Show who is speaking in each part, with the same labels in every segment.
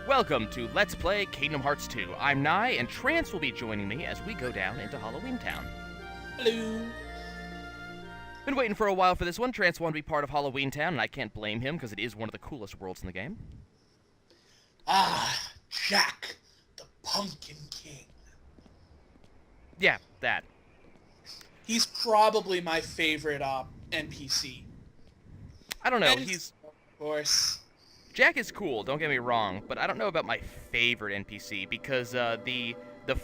Speaker 1: Welcome to Let's Play Kingdom Hearts 2. I'm Nye, and Trance will be joining me as we go down into Halloween Town.
Speaker 2: Hello.
Speaker 1: Been waiting for a while for this one. Trance wanted to be part of Halloween Town, and I can't blame him because it is one of the coolest worlds in the game.
Speaker 2: Ah, Jack, the Pumpkin King.
Speaker 1: Yeah, that.
Speaker 2: He's probably my favorite NPC.
Speaker 1: I don't know,
Speaker 2: And
Speaker 1: he's...
Speaker 2: Of course.
Speaker 1: Jack is cool, don't get me wrong, but I don't know about my favorite NPC, because the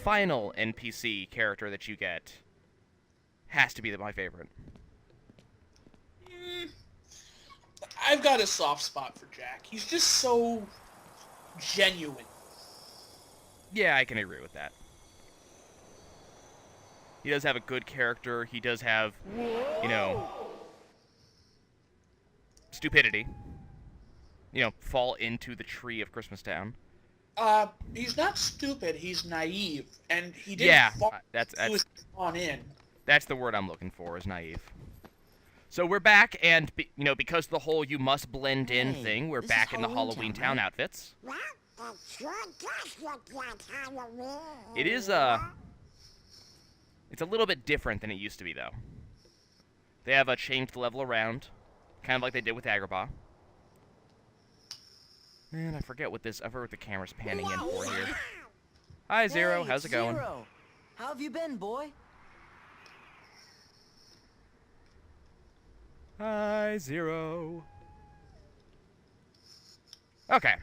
Speaker 1: final NPC character that you get has to be my favorite.
Speaker 2: I've got a soft spot for Jack. He's just so genuine.
Speaker 1: Yeah, I can agree with that. He does have a good character, he does have, you know, stupidity. You know, fall into the tree of Christmas Town.
Speaker 2: He's not stupid, he's naive, and he didn't fall on in.
Speaker 1: That's the word I'm looking for, is naive. So we're back, and, you know, because of the whole you must blend in thing, we're back in the Halloween Town outfits. It is, it's a little bit different than it used to be, though. They have changed the level around, kind of like they did with Agrabah. Man, I forget what the camera's panning in for here. Hi, Zero.
Speaker 3: Hey,
Speaker 1: how's it going?
Speaker 3: Zero. How have you been, boy?
Speaker 1: Hi, Zero. Okay.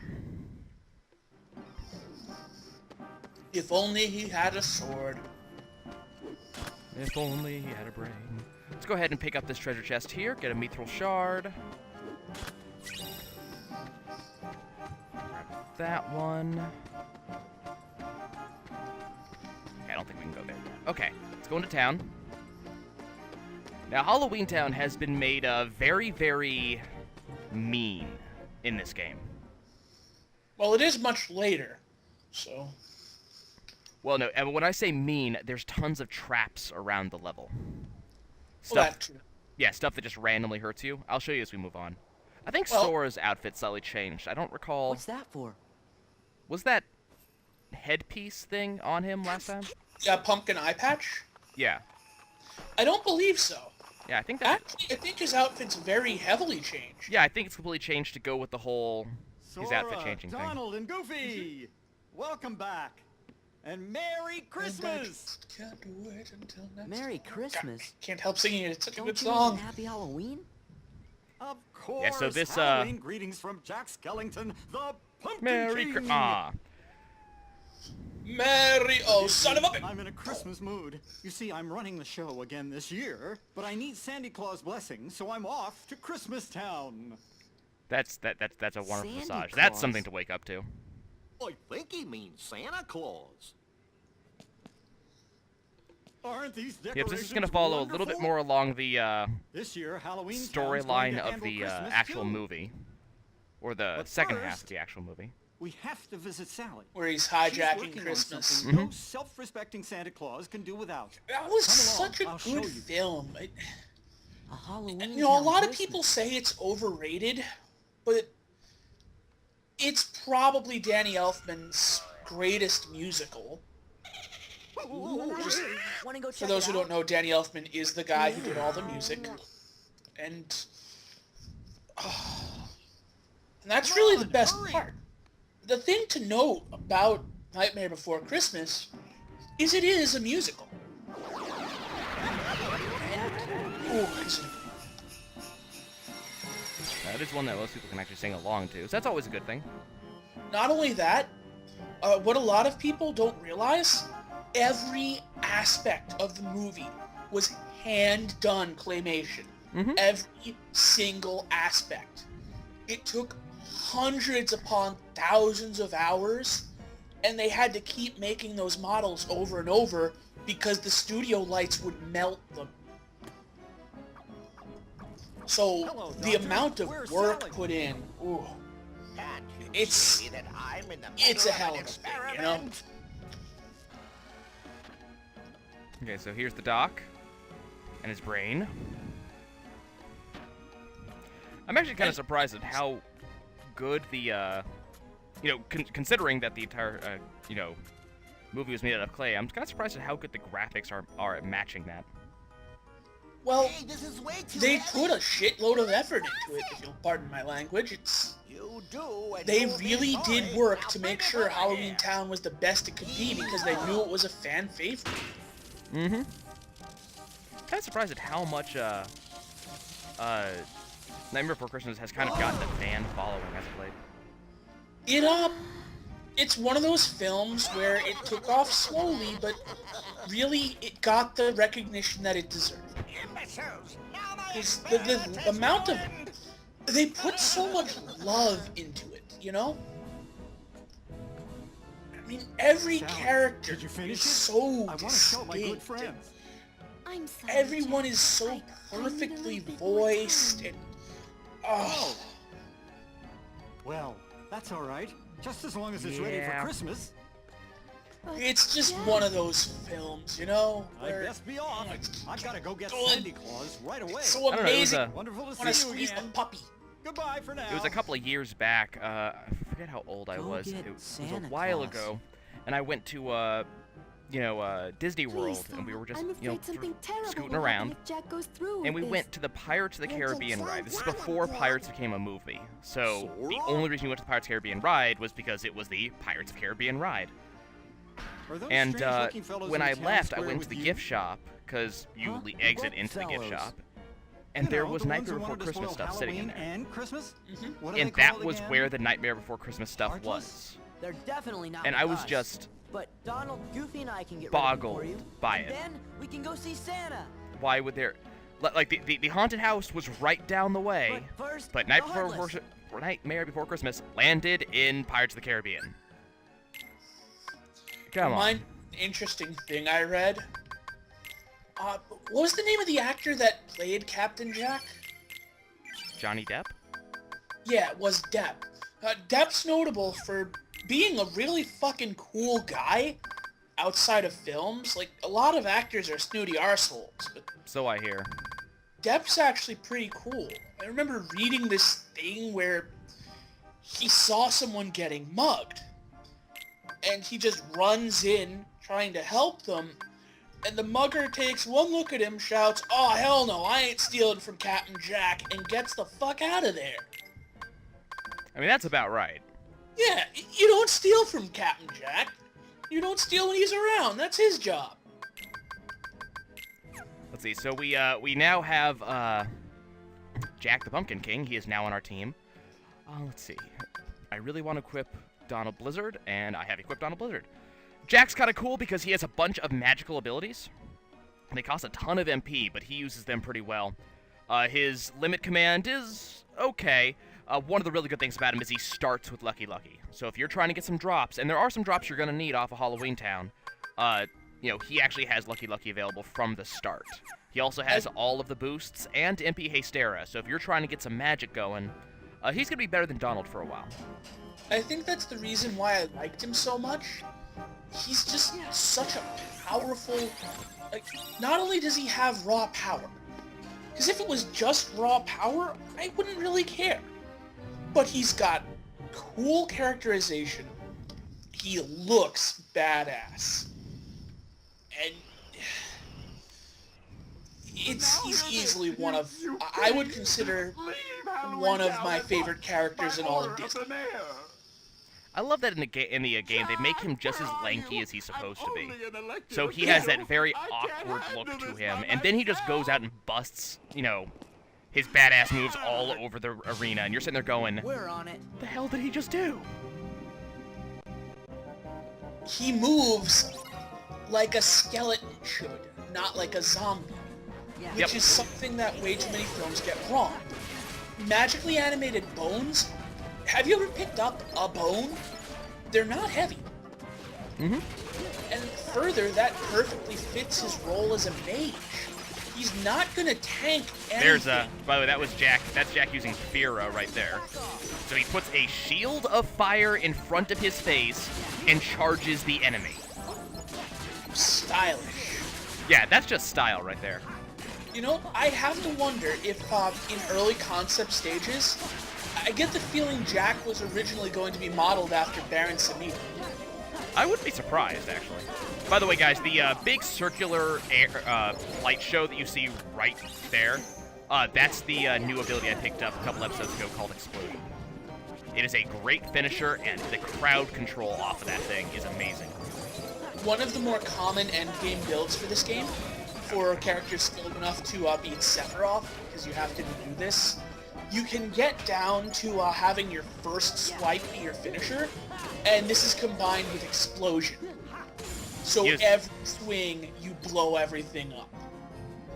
Speaker 2: If only he had a sword.
Speaker 1: If only he had a brain. Let's go ahead and pick up this treasure chest here. Get a mithril shard. That one. Okay, I don't think we can go there yet. Okay, let's go into town. Now, Halloween Town has been made very, very mean in this game.
Speaker 2: Well, it is much later, so...
Speaker 1: Well, no, and when I say mean, there's tons of traps around the level.
Speaker 2: Well, that's true.
Speaker 1: Yeah, stuff that just randomly hurts you. I'll show you as we move on. I think
Speaker 2: Well,
Speaker 1: Sora's outfit slightly changed. I don't recall...
Speaker 3: What's that for?
Speaker 1: Was that headpiece thing on him last time?
Speaker 2: Yeah, pumpkin eye patch?
Speaker 1: Yeah.
Speaker 2: I don't believe so.
Speaker 1: Yeah, I think that...
Speaker 2: Actually, I think his outfit's very heavily changed.
Speaker 1: Yeah, I think it's completely changed to go with the whole... his
Speaker 4: Sora,
Speaker 1: outfit changing thing.
Speaker 4: Donald and Goofy! Welcome back! And Merry Christmas!
Speaker 2: Can't wait until next
Speaker 3: Merry
Speaker 2: time.
Speaker 3: Christmas.
Speaker 2: God, can't help singing it. It's such a
Speaker 3: Don't
Speaker 2: good
Speaker 3: you mean
Speaker 2: song.
Speaker 3: Happy Halloween?
Speaker 4: Of course!
Speaker 1: Yeah, so this,
Speaker 4: Halloween greetings from Jack Skellington, the Pumpkin
Speaker 1: Merry
Speaker 4: King!
Speaker 1: Christmas. Ah.
Speaker 2: Merry... Oh, son of a...
Speaker 4: I'm in a Christmas mood. You see, I'm running the show again this year, but I need Santa Claus' blessing, so I'm off to Christmas Town.
Speaker 1: That's a wonderful
Speaker 3: Sandy
Speaker 1: massage.
Speaker 3: Claus.
Speaker 1: That's something to wake up to.
Speaker 5: I think he means Santa Claus.
Speaker 4: Aren't these
Speaker 1: Yep,
Speaker 4: decorations
Speaker 1: this is going to follow a little bit
Speaker 4: wonderful?
Speaker 1: more along the
Speaker 4: This year, Halloween
Speaker 1: storyline of the actual movie. Or the
Speaker 4: But
Speaker 1: second half
Speaker 4: first-
Speaker 1: of the actual movie.
Speaker 4: We have to visit Sally.
Speaker 2: Where he's
Speaker 4: She's
Speaker 2: hijacking
Speaker 4: working on
Speaker 2: Christmas.
Speaker 4: something no self-respecting Santa Claus can do without.
Speaker 2: That was
Speaker 4: Come along,
Speaker 2: such a
Speaker 4: I'll show
Speaker 2: good
Speaker 4: you.
Speaker 2: film.
Speaker 3: A Halloween
Speaker 2: You know, a
Speaker 3: Town
Speaker 2: lot of
Speaker 3: Christmas.
Speaker 2: people say it's overrated, but it's probably Danny Elfman's greatest musical. Just
Speaker 3: Wanna go
Speaker 2: for
Speaker 3: check
Speaker 2: those
Speaker 3: it
Speaker 2: who
Speaker 3: out?
Speaker 2: don't know, Danny Elfman is the guy who did all the music. And that's
Speaker 4: Come
Speaker 2: really
Speaker 4: on,
Speaker 2: the best
Speaker 4: hurry.
Speaker 2: part. The thing to note about Nightmare Before Christmas is it is a musical. Ooh,
Speaker 1: That is one that most people can actually sing along to, so that's always a good thing.
Speaker 2: not only that, what a lot of people don't realize, every aspect of the movie was hand-done claymation.
Speaker 1: Mhm.
Speaker 2: Every single aspect. It took hundreds upon thousands of hours, and they had to keep making those models over and over because the studio lights would melt them. So
Speaker 4: Hello,
Speaker 2: the
Speaker 4: Doctor.
Speaker 2: amount of
Speaker 4: Where's
Speaker 2: work
Speaker 4: Sally?
Speaker 2: put in, ooh,
Speaker 5: Can't you
Speaker 2: It's-
Speaker 5: see that I'm in the
Speaker 2: it's
Speaker 5: middle
Speaker 2: a hell
Speaker 5: an
Speaker 2: of a thing, you know?
Speaker 5: experiment?
Speaker 1: Okay, so here's the Doc. And his brain. I'm actually kind of surprised at how good the considering that the entire, movie was made out of clay, I'm kind of surprised at how good the graphics are at matching that.
Speaker 2: Well,
Speaker 5: Hey, this is way too
Speaker 2: they
Speaker 5: heavy.
Speaker 2: put a shitload of effort into it, if you'll pardon my language.
Speaker 5: You do, and
Speaker 2: They
Speaker 5: you'll be
Speaker 2: really
Speaker 5: sorry.
Speaker 2: did work
Speaker 5: Now
Speaker 2: to
Speaker 5: bring
Speaker 2: make
Speaker 5: it
Speaker 2: sure
Speaker 5: over
Speaker 2: Halloween
Speaker 5: here.
Speaker 2: Town was the best it could be because they knew it was a fan favorite.
Speaker 1: Mm-hmm. Kind of surprised at how much, Nightmare Before Christmas has kind of gotten a fan following as of late.
Speaker 2: It's one of those films where it took off slowly, but really it got the recognition that it deserved.
Speaker 5: Imbeciles. Now my
Speaker 2: Because the amount of... They put so much love into it, you know? I mean, every
Speaker 4: Sally,
Speaker 2: character
Speaker 4: did you finish
Speaker 2: is
Speaker 4: it?
Speaker 2: so
Speaker 4: I want to show my good
Speaker 2: distinct.
Speaker 4: friends.
Speaker 6: I'm sorry.
Speaker 2: Everyone
Speaker 6: Jack.
Speaker 2: is so
Speaker 6: I need a
Speaker 2: perfectly
Speaker 6: little bit more
Speaker 2: voiced
Speaker 6: time.
Speaker 2: and... Oh,
Speaker 4: Well, that's all right. Just as long as it's ready for
Speaker 1: Yeah.
Speaker 4: Christmas.
Speaker 6: But
Speaker 2: it's just
Speaker 6: Jack,
Speaker 2: one of those films, you know?
Speaker 4: I
Speaker 2: Where
Speaker 4: best be off. I've got to go get
Speaker 2: Good.
Speaker 4: Santa Claus right away.
Speaker 2: it's so
Speaker 1: I don't know, it was
Speaker 2: amazing.
Speaker 1: a-
Speaker 2: I
Speaker 4: Wonderful to
Speaker 2: want to
Speaker 4: see you
Speaker 2: squeeze the
Speaker 4: again.
Speaker 2: puppy.
Speaker 4: Goodbye for now.
Speaker 1: It was a couple of years back. I forget how old I
Speaker 3: Go
Speaker 1: was.
Speaker 3: get
Speaker 1: It was a
Speaker 3: Santa
Speaker 1: while
Speaker 3: Claus.
Speaker 1: ago, and I went to Disney World,
Speaker 6: please
Speaker 1: and we were just
Speaker 6: I'm afraid
Speaker 1: sort
Speaker 6: something
Speaker 1: of
Speaker 6: terrible
Speaker 1: scooting
Speaker 6: will happen
Speaker 1: around,
Speaker 6: if Jack goes through
Speaker 1: and we
Speaker 6: with
Speaker 1: went to the Pirates of the Caribbean ride. This is before
Speaker 5: Claus.
Speaker 1: Pirates became a movie, so the
Speaker 5: Sora?
Speaker 1: only reason we went to the Pirates of the Caribbean ride was because it was the Pirates of the Caribbean ride.
Speaker 4: Are those
Speaker 1: And
Speaker 4: strange-looking fellows
Speaker 1: when
Speaker 4: in
Speaker 1: I
Speaker 4: town
Speaker 1: left, I
Speaker 4: square
Speaker 1: went to
Speaker 4: with
Speaker 1: the
Speaker 4: you?
Speaker 1: gift shop because you
Speaker 3: Huh?
Speaker 1: exit
Speaker 3: What
Speaker 1: into the gift
Speaker 3: fellows?
Speaker 1: shop, and
Speaker 4: You
Speaker 1: there
Speaker 4: know,
Speaker 1: was
Speaker 4: the ones
Speaker 1: Nightmare
Speaker 4: who
Speaker 1: Before
Speaker 4: wanted to
Speaker 1: Christmas
Speaker 4: spoil
Speaker 1: stuff sitting in
Speaker 4: Halloween
Speaker 1: there,
Speaker 4: and Christmas?
Speaker 2: Mm-hmm.
Speaker 4: What do they
Speaker 1: and
Speaker 4: call
Speaker 1: that
Speaker 4: it
Speaker 1: was
Speaker 4: again?
Speaker 1: where the Nightmare Before Christmas stuff
Speaker 4: Heartless?
Speaker 1: was.
Speaker 3: They're definitely not
Speaker 1: And
Speaker 3: with
Speaker 1: I was
Speaker 3: us.
Speaker 1: just
Speaker 3: But Donald, Goofy, and I can get
Speaker 1: boggled
Speaker 3: ready for you.
Speaker 1: by
Speaker 3: and
Speaker 1: it.
Speaker 3: then we can go see Santa.
Speaker 1: Why would there... Like, the haunted house was right down the way,
Speaker 3: But first,
Speaker 1: but
Speaker 3: the
Speaker 1: Nightmare
Speaker 3: Heartless.
Speaker 1: Before Christmas landed in Pirates of the Caribbean. Come on.
Speaker 2: One interesting thing I read. What was the name of the actor that played Captain Jack?
Speaker 1: Johnny Depp?
Speaker 2: Yeah, it was Depp. Depp's notable for being a really fucking cool guy outside of films. Like, a lot of actors are snooty arseholes, but
Speaker 1: So I hear.
Speaker 2: Depp's actually pretty cool. I remember reading this thing where he saw someone getting mugged, and he just runs in trying to help them, and the mugger takes one look at him, shouts, "Oh, hell no, I ain't stealing from Captain Jack," and gets the fuck out of there.
Speaker 1: I mean, that's about right.
Speaker 2: Yeah, you don't steal from Captain Jack. You don't steal when he's around. That's his job.
Speaker 1: Let's see. So we now have Jack the Pumpkin King. He is now on our team. Let's see. I really want to equip Donald Blizzard, and I have equipped Donald Blizzard. Jack's kind of cool because he has a bunch of magical abilities. They cost a ton of MP, but he uses them pretty well. His limit command is okay. One of the really good things about him is he starts with Lucky Lucky. So if you're trying to get some drops, and there are some drops you're going to need off of Halloween Town, he actually has Lucky Lucky available from the start. He also has all of the boosts and MP Hastera, so if you're trying to get some magic going, he's going to be better than Donald for a while.
Speaker 2: I think that's the reason why I liked him so much. He's just such a powerful... Like, not only does he have raw power, because if it was just raw power, I wouldn't really care. But he's got cool characterization. He looks badass. And... he's easily one of... I would consider one of my favorite characters in all of Disney.
Speaker 1: I love that in the game they make him just as lanky as he's supposed to be. So he has that very awkward look to him, and then he just goes out and busts, his badass moves all over the arena, and you're sitting there going,
Speaker 3: We're on it.
Speaker 1: the hell did he just do?
Speaker 2: He moves like a skeleton should, not like a zombie.
Speaker 3: Yeah.
Speaker 2: Which
Speaker 1: Yep.
Speaker 2: is something that way too many films get wrong. Magically animated bones, have you ever picked up a bone? They're not heavy.
Speaker 1: Mm-hmm.
Speaker 2: And further, that perfectly fits his role as a mage. He's not gonna tank anything.
Speaker 1: By the way, that was Jack. That's Jack using Fira right there. So he puts a shield of fire in front of his face and charges the enemy.
Speaker 2: Stylish.
Speaker 1: Yeah, that's just style right there.
Speaker 2: You know, I have to wonder if in early concept stages, I get the feeling Jack was originally going to be modeled after Baron Samedi.
Speaker 1: I wouldn't be surprised, actually. By the way, guys, the big circular light show that you see right there, that's the new ability I picked up a couple episodes ago called Explosion. It is a great finisher, and the crowd control off of that thing is amazing.
Speaker 2: One of the more common endgame builds for this game, for characters skilled enough to beat Sephiroth, because you have to do this, you can get down to having your first swipe be your finisher, and this is combined with Explosion. So
Speaker 1: Yes.
Speaker 2: every swing, you blow everything up.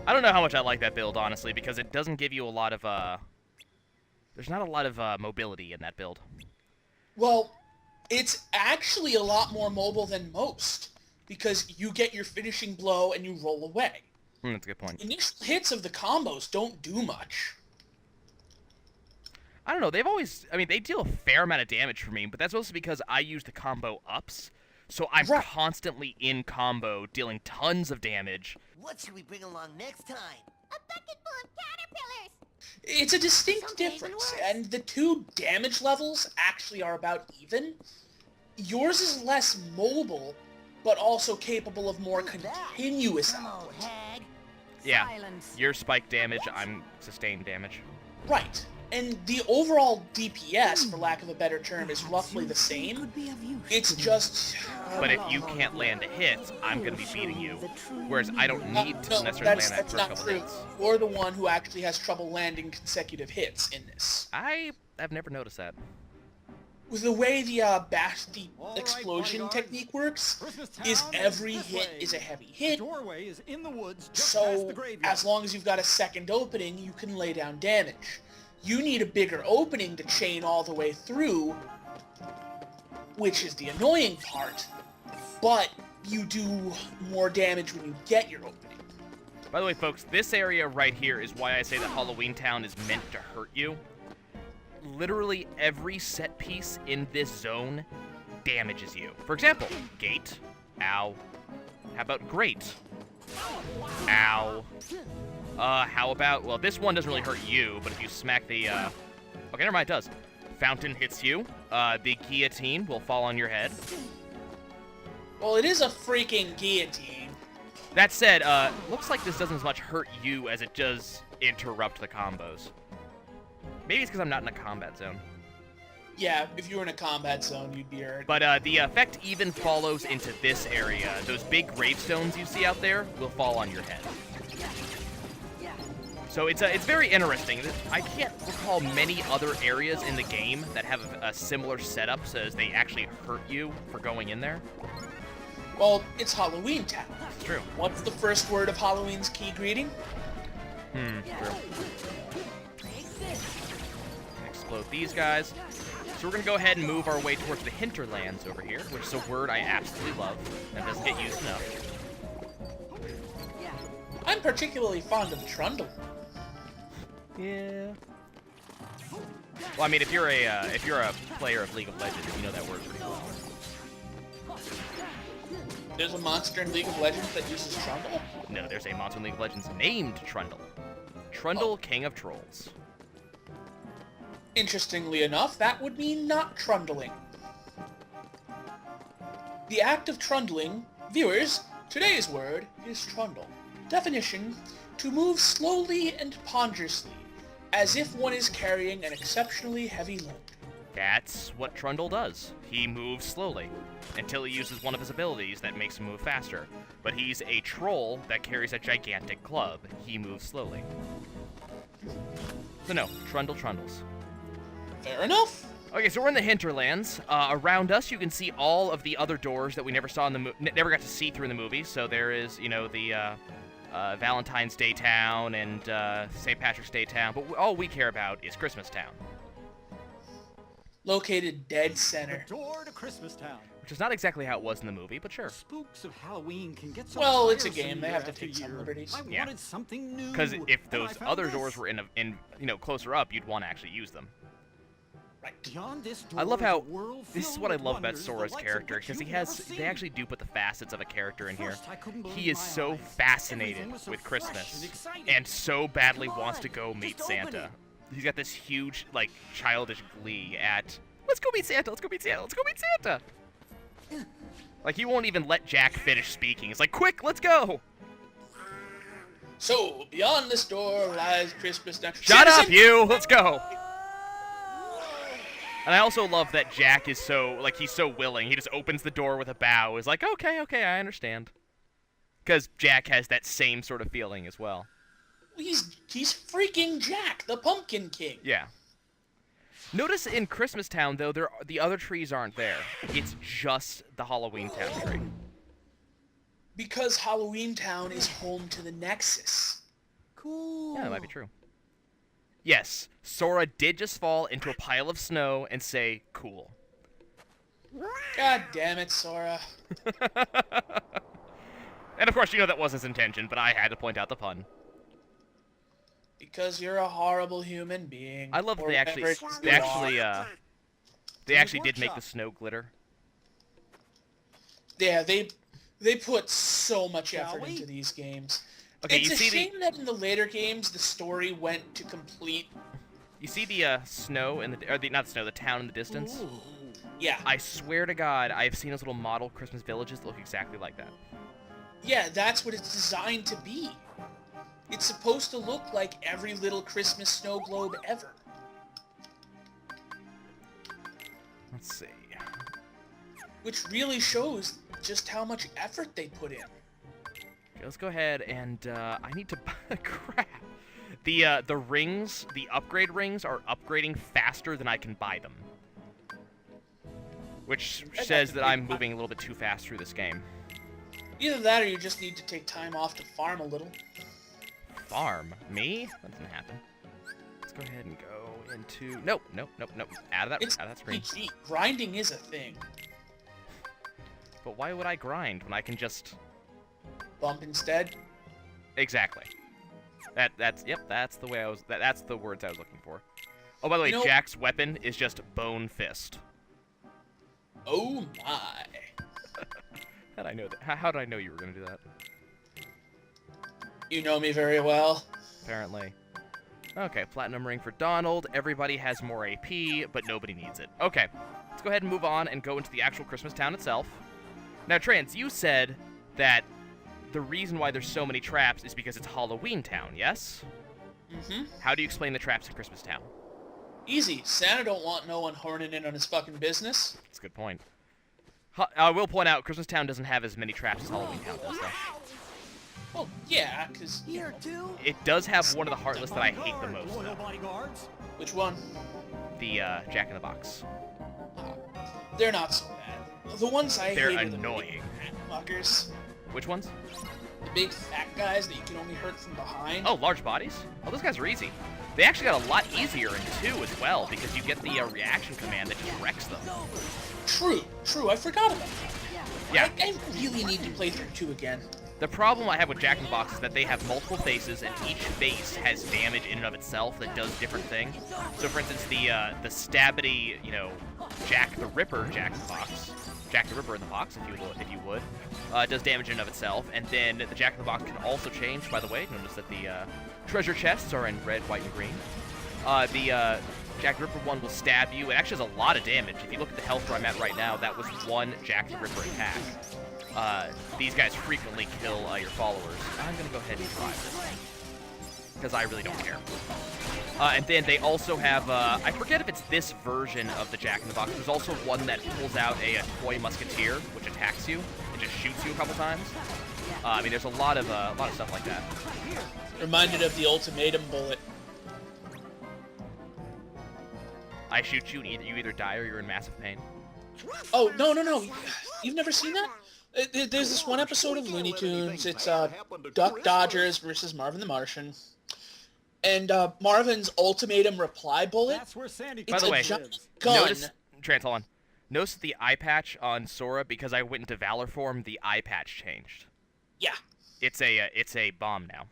Speaker 1: I don't know how much I like that build, honestly, because it doesn't give you a lot of, there's not a lot of mobility in that build.
Speaker 2: Well, it's actually a lot more mobile than most, because you get your finishing blow and you roll away.
Speaker 1: That's a good point.
Speaker 2: Initial hits of the combos don't do much.
Speaker 1: I don't know, they've always, I mean, they deal a fair amount of damage for me, but that's mostly because I use the combo ups, so I'm
Speaker 2: Right.
Speaker 1: constantly in combo, dealing tons of damage.
Speaker 5: What should we bring along next time?
Speaker 6: A bucket full of caterpillars.
Speaker 2: It's a distinct
Speaker 6: Someday even
Speaker 2: difference,
Speaker 6: worse.
Speaker 2: and the two damage levels actually are about even. Yours is less mobile, but also capable of more continuous
Speaker 5: Come on,
Speaker 2: output.
Speaker 5: hag.
Speaker 1: Yeah,
Speaker 3: Silence.
Speaker 1: your spike damage, I'm sustained damage.
Speaker 2: Right. And the overall DPS, for lack of a better term, is roughly the same. It's just...
Speaker 1: But if you can't land a hit, I'm going to be beating you. Whereas I don't need to
Speaker 2: no,
Speaker 1: necessarily
Speaker 2: that's
Speaker 1: land that for a
Speaker 2: not
Speaker 1: couple
Speaker 2: true.
Speaker 1: hits.
Speaker 2: You're the one who actually has trouble landing consecutive hits in this.
Speaker 1: I've never noticed that.
Speaker 2: With the way the
Speaker 4: All right,
Speaker 2: explosion
Speaker 4: bodyguards.
Speaker 2: technique works,
Speaker 4: Christmas
Speaker 2: is
Speaker 4: Town
Speaker 2: every
Speaker 4: this
Speaker 2: hit
Speaker 4: way.
Speaker 2: is a heavy
Speaker 4: The
Speaker 2: hit,
Speaker 4: doorway is in the woods just past
Speaker 2: so
Speaker 4: the graveyard.
Speaker 2: as long as you've got a second opening, you can lay down damage. You need a bigger opening to chain all the way through, which is the annoying part, but you do more damage when you get your opening.
Speaker 1: By the way, folks, this area right here is why I say that Halloween Town is meant to hurt you. Literally every set piece in this zone damages you. For example, gate. Ow. How about grate? Ow. How about, well, this one doesn't really hurt you, but if you smack the, okay, never mind, it does. Fountain hits you. The guillotine will fall on your head.
Speaker 2: Well, it is a freaking guillotine.
Speaker 1: That said, looks like this doesn't as much hurt you as it does interrupt the combos. Maybe it's because I'm not in a combat zone.
Speaker 2: Yeah, if you were in a combat zone, you'd be hurt.
Speaker 1: But the effect even follows into this area. Those big gravestones you see out there will fall on your head. So it's very interesting. I can't recall many other areas in the game that have a similar setup, so as they actually hurt you for going in there.
Speaker 2: Well, it's Halloween Town.
Speaker 1: It's true.
Speaker 2: What's the first word of Halloween's key greeting?
Speaker 1: True. Explode these guys. So we're gonna go ahead and move our way towards the hinterlands over here, which is a word I absolutely love and doesn't get used enough.
Speaker 2: I'm particularly fond of Trundle.
Speaker 1: Yeah. Well, I mean, if you're a player of League of Legends, you know that word pretty well.
Speaker 2: There's a monster in League of Legends that uses Trundle?
Speaker 1: No, there's a monster in League of Legends named Trundle. Trundle, King of Trolls.
Speaker 2: Interestingly enough, that would mean not trundling. The act of trundling, viewers, today's word is trundle. Definition, to move slowly and ponderously, as if one is carrying an exceptionally heavy load.
Speaker 1: That's what Trundle does. He moves slowly, until he uses one of his abilities that makes him move faster. But he's a troll that carries a gigantic club. He moves slowly. So no, Trundle trundles.
Speaker 2: Fair enough.
Speaker 1: Okay, so we're in the hinterlands. Around us, you can see all of the other doors that we never saw in the never got to see through in the movie. So there is, you know, the Valentine's Day Town and St. Patrick's Day Town. But all we care about is Christmas Town,
Speaker 2: Located dead center.
Speaker 4: The door to Christmas Town.
Speaker 1: which is not exactly how it was in the movie, but sure.
Speaker 4: Spooks of Halloween can get so
Speaker 2: Well, it's a
Speaker 4: tiresome
Speaker 2: game. They
Speaker 4: year
Speaker 2: have to
Speaker 4: after
Speaker 2: take some
Speaker 4: year.
Speaker 2: liberties.
Speaker 4: I
Speaker 1: Yeah.
Speaker 4: wanted something new.
Speaker 1: Because if
Speaker 4: and I
Speaker 1: those
Speaker 4: found
Speaker 1: other
Speaker 4: this.
Speaker 1: doors were in closer up, you'd want to actually use them.
Speaker 2: Right.
Speaker 4: Beyond this
Speaker 1: I love
Speaker 4: door is
Speaker 1: how
Speaker 4: a world
Speaker 1: this is
Speaker 4: filled
Speaker 1: what I
Speaker 4: with
Speaker 1: love about
Speaker 4: wonders, the
Speaker 1: Sora's
Speaker 4: likes of
Speaker 1: character,
Speaker 4: which
Speaker 1: because
Speaker 4: you've never
Speaker 1: they
Speaker 4: seen.
Speaker 1: actually do put the facets of a character in here.
Speaker 4: First, I couldn't believe
Speaker 1: He is
Speaker 4: my
Speaker 1: so
Speaker 4: eyes.
Speaker 1: fascinated
Speaker 4: Everything was so
Speaker 1: with
Speaker 4: fresh
Speaker 1: Christmas
Speaker 4: and exciting.
Speaker 1: and so badly
Speaker 3: Come
Speaker 1: wants to
Speaker 3: on,
Speaker 1: go meet
Speaker 3: just open
Speaker 1: Santa.
Speaker 3: it.
Speaker 1: he's got this huge, like, childish glee at, let's go meet Santa, let's go meet Santa, let's go meet Santa. Like, he won't even let Jack finish speaking. It's like, quick, let's go.
Speaker 2: So, beyond this door lies Christmas Town.
Speaker 1: Shut
Speaker 2: Citizen-
Speaker 1: up, you! Let's go! And I also love that Jack is so, like, he's so willing. He just opens the door with a bow. He's like, okay, I understand. Because Jack has that same sort of feeling as well.
Speaker 2: He's freaking Jack, the Pumpkin King.
Speaker 1: Yeah. Notice in Christmas Town, though, the other trees aren't there. It's just the Halloween Town tree.
Speaker 2: Because Halloween Town is home to the Nexus.
Speaker 3: Cool.
Speaker 1: Yeah, that might be true. Yes, Sora did just fall into a pile of snow and say, cool.
Speaker 2: God damn it, Sora.
Speaker 1: And of course, you know that wasn't his intention, but I had to point out the pun.
Speaker 2: Because you're a horrible human being.
Speaker 1: I love that
Speaker 2: Or
Speaker 1: they
Speaker 2: whatever
Speaker 1: they actually did make the snow glitter.
Speaker 2: Yeah, they put so much
Speaker 4: Shall
Speaker 2: effort
Speaker 4: we?
Speaker 2: into these games.
Speaker 1: Okay,
Speaker 2: It's
Speaker 1: you
Speaker 2: a
Speaker 1: see
Speaker 2: shame that in the later games the story went to complete.
Speaker 1: You see the snow in the town in the distance?
Speaker 4: Ooh.
Speaker 2: Yeah,
Speaker 1: I swear to God, I've seen those little model Christmas villages that look exactly like that.
Speaker 2: yeah, that's what it's designed to be. It's supposed to look like every little Christmas snow globe ever.
Speaker 1: Let's see.
Speaker 2: Which really shows just how much effort they put in.
Speaker 1: Okay, let's go ahead and I need to crap. The rings, the upgrade rings, are upgrading faster than I can buy them. Which says that I'm moving a little bit too fast through this game.
Speaker 2: Either that or you just need to take time off to farm a little.
Speaker 1: Farm? Me? That doesn't happen. Let's go ahead and go into... Nope. Out of that screen.
Speaker 2: PG. Grinding is a thing.
Speaker 1: But why would I grind when I can just...
Speaker 2: Bump instead.
Speaker 1: Exactly. That's the way that's the words I was looking for. Oh, by the way,
Speaker 2: You know-
Speaker 1: Jack's weapon is just Bone Fist.
Speaker 2: Oh my.
Speaker 1: How did I know that? How did I know you were gonna do that?
Speaker 2: You know me very well.
Speaker 1: Apparently. Okay, platinum ring for Donald. Everybody has more AP, but nobody needs it. Okay, let's go ahead and move on and go into the actual Christmas town itself. Now, Trance, you said that the reason why there's so many traps is because it's Halloween Town, yes?
Speaker 2: Mm-hmm.
Speaker 1: How do you explain the traps in Christmas Town?
Speaker 2: Easy. Santa don't want no one horning in on his fucking business.
Speaker 1: That's a good point. I will point out, Christmas Town doesn't have as many traps as Halloween Town does, though.
Speaker 2: Well, yeah, because...
Speaker 3: Here, too.
Speaker 1: It does have one of the Heartless that I hate the most,
Speaker 4: Loyal
Speaker 1: though.
Speaker 4: bodyguards.
Speaker 2: Which one?
Speaker 1: The Jack in the Box.
Speaker 2: They're not so bad. The ones I
Speaker 1: They're
Speaker 2: hate are the
Speaker 1: annoying.
Speaker 2: big fat fuckers.
Speaker 1: Which ones?
Speaker 2: The big fat guys that you can only hurt from behind.
Speaker 1: Oh, large bodies? Oh, those guys are easy. They actually got a lot easier in 2 as well, because you get the reaction command that just wrecks them.
Speaker 2: True, I forgot about that.
Speaker 1: Yeah.
Speaker 2: I really need to play through 2 again.
Speaker 1: The problem I have with Jack in the Box is that they have multiple faces, and each face has damage in and of itself that does different things. So, for instance, the stabbity, Jack the Ripper Jack in the Box, Jack the Ripper in the box, if you would, does damage in and of itself. And then the Jack in the Box can also change. By the way, notice that the treasure chests are in red, white, and green. The Jack the Ripper one will stab you. It actually has a lot of damage. If you look at the health where I'm at right now, that was one Jack the Ripper attack. These guys frequently kill your followers. I'm going to go ahead and try this, because I really don't care. And then they also have, I forget if it's this version of the Jack in the Box. There's also one that pulls out a toy musketeer, which attacks you and just shoots you a couple times. I mean, there's a lot of stuff like that.
Speaker 2: Reminded of the ultimatum bullet.
Speaker 1: I shoot you, and you either die or you're in massive pain.
Speaker 2: Oh, no. You've never seen that? There's this one episode of Looney Tunes. It's Duck Dodgers versus Marvin the Martian. And Marvin's ultimatum reply bullet,
Speaker 4: That's where Sandy
Speaker 2: it's
Speaker 1: By the
Speaker 2: a
Speaker 1: way,
Speaker 2: giant gun.
Speaker 1: Notice, Trance, hold on. Notice the eye patch on Sora, because I went into Valor form, the eye patch changed.
Speaker 2: Yeah.
Speaker 1: It's a bomb now.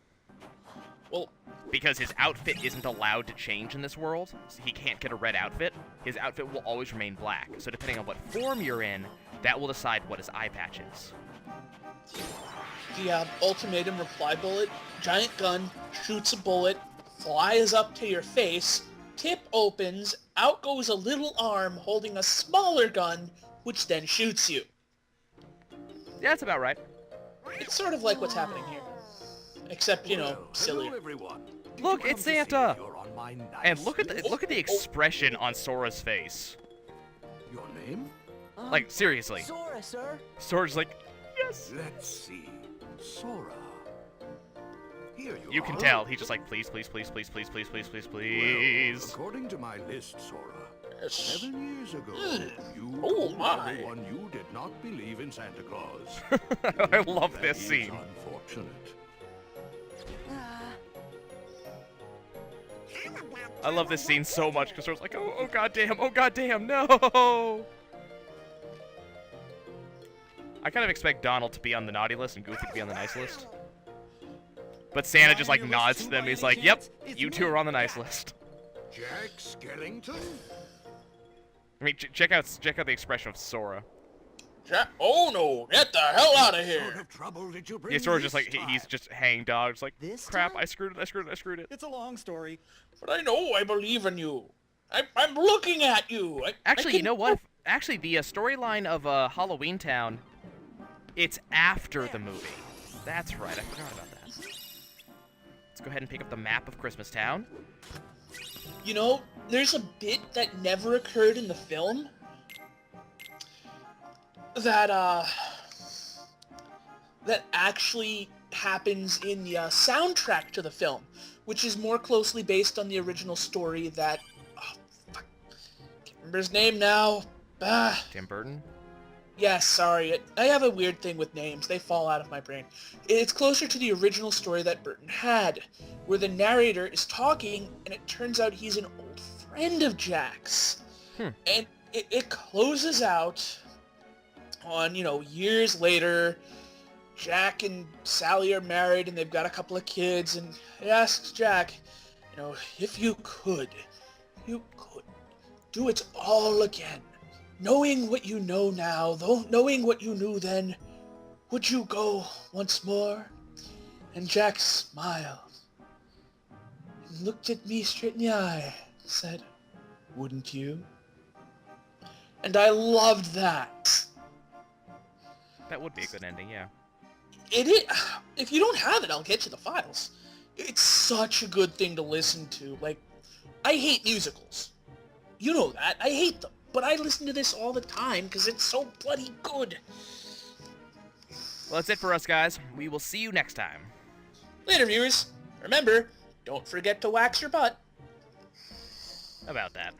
Speaker 2: Well,
Speaker 1: Because his outfit isn't allowed to change in this world, so he can't get a red outfit. His outfit will always remain black. So depending on what form you're in, that will decide what his eye patch is.
Speaker 2: the ultimatum reply bullet, giant gun, shoots a bullet, flies up to your face, tip opens, out goes a little arm holding a smaller gun, which then shoots you.
Speaker 1: Yeah, that's about right.
Speaker 2: It's sort of like what's happening here. Except, you know, sillier.
Speaker 7: Hello, everyone. Did
Speaker 1: Look,
Speaker 7: you come
Speaker 1: it's
Speaker 7: to see
Speaker 1: Santa!
Speaker 7: if you're on my nice
Speaker 1: And look at
Speaker 7: list?
Speaker 1: the expression on Sora's face.
Speaker 7: Your name?
Speaker 1: Like, seriously.
Speaker 3: Sora, sir.
Speaker 1: Sora's like, yes.
Speaker 7: Let's see. Sora. Here you
Speaker 1: You
Speaker 7: are.
Speaker 1: can tell. He's just like, please, please, please, please, please, please, please, please,
Speaker 7: Well,
Speaker 1: please.
Speaker 7: according to my list, Sora,
Speaker 2: Yes.
Speaker 7: 7 years ago, you
Speaker 2: Oh,
Speaker 7: told
Speaker 2: my.
Speaker 7: everyone you did not believe in Santa Claus.
Speaker 1: I love
Speaker 7: That
Speaker 1: this
Speaker 7: is
Speaker 1: scene.
Speaker 7: unfortunate.
Speaker 1: I love this scene so much because Sora's like, oh goddamn, no! I kind of expect Donald to be on the naughty list and Goofy to be on the nice list. But Santa just like nods to them. He's like, yep, you two are on the nice list.
Speaker 7: Jack Skellington?
Speaker 1: I mean, check out the expression of Sora.
Speaker 2: Oh no, get the hell out of
Speaker 7: What
Speaker 2: here!
Speaker 7: sort of trouble did you bring
Speaker 1: Yeah, Sora's just
Speaker 7: this
Speaker 1: like,
Speaker 7: time?
Speaker 1: he's just hang dog. It's like,
Speaker 3: This
Speaker 1: crap,
Speaker 3: time?
Speaker 1: I screwed it.
Speaker 4: It's a long story.
Speaker 2: But I know I believe in you. I'm looking at you. I
Speaker 1: Actually,
Speaker 2: can-
Speaker 1: you know what? Actually, the storyline of Halloween Town, it's after the movie. That's right, I forgot about that. Let's go ahead and pick up the map of Christmas Town.
Speaker 2: You know, there's a bit that never occurred in the film that actually happens in the soundtrack to the film, which is more closely based on the original story that fuck, can't remember his name now.
Speaker 1: Tim Burton.
Speaker 2: Yes, sorry. I have a weird thing with names. They fall out of my brain. It's closer to the original story that Burton had, where the narrator is talking, and it turns out he's an old friend of Jack's. And it closes out on, you know, years later. Jack and Sally are married, and they've got a couple of kids, and he asks Jack, you know, if you could do it all again. Knowing what you know now, though knowing what you knew then, would you go once more? And Jack smiled and looked at me straight in the eye and said, wouldn't you? And I loved that.
Speaker 1: That would be a good ending, yeah.
Speaker 2: It is. If you don't have it, I'll get you the files. It's such a good thing to listen to. Like, I hate musicals. You know that. I hate them. But I listen to this all the time because it's so bloody good.
Speaker 1: Well, that's it for us, guys. We will see you next time.
Speaker 2: Later, viewers. Remember, don't forget to wax your butt.
Speaker 1: About that.